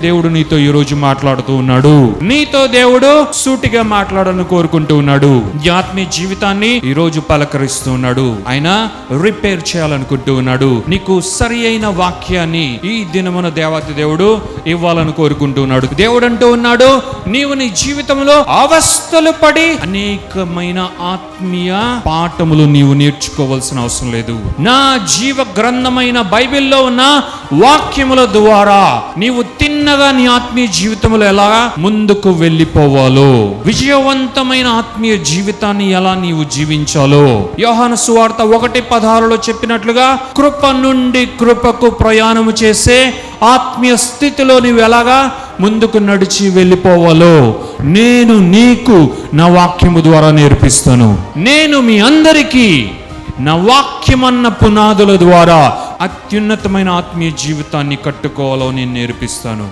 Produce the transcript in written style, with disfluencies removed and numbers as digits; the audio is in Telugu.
దేవుడు నీతో ఈ రోజు మాట్లాడుతూ ఉన్నాడు. నీతో దేవుడు సూటిగా మాట్లాడాలని కోరుకుంటూ ఉన్నాడు. ఈ ఆత్మీయ జీవితాన్ని ఈ రోజు పలకరిస్తూ ఉన్నాడు. ఆయన రిపేర్ చేయాలనుకుంటూ ఉన్నాడు. నీకు సరి అయిన వాక్యాన్ని ఈ దినమున దేవాతి దేవుడు ఇవ్వాలని కోరుకుంటూ ఉన్నాడు. దేవుడు అంటూ ఉన్నాడు, నీవు నీ జీవితంలో అవస్థలు పడి అనేకమైన ఆత్మీయ పాఠములు నీవు నేర్చుకోవాల్సిన అవసరం లేదు. నా జీవ గ్రంథమైన బైబిల్లో ఉన్న వాక్యముల ద్వారా నీవు తిన్నగా నీ ఆత్మీయ జీవితంలో ఎలా ముందుకు వెళ్ళిపోవాలో, విజయవంతమైన ఆత్మీయ జీవితాన్ని ఎలా నీవు జీవించాలో, యోహాను సువార్త 1:16 చెప్పినట్లుగా కృప నుండి కృపకు ప్రయాణము చేసే ఆత్మీయ స్థితిలో నీవు ఎలాగా ముందుకు నడిచి వెళ్ళిపోవాలో నేను నీకు నా వాక్యము ద్వారా నేర్పిస్తాను. నేను మీ అందరికీ నా వాక్యమన్న పునాదుల ద్వారా అత్యున్నతమైన ఆత్మీయ జీవితాన్ని కట్టుకోవాలో నేను నేర్పిస్తాను.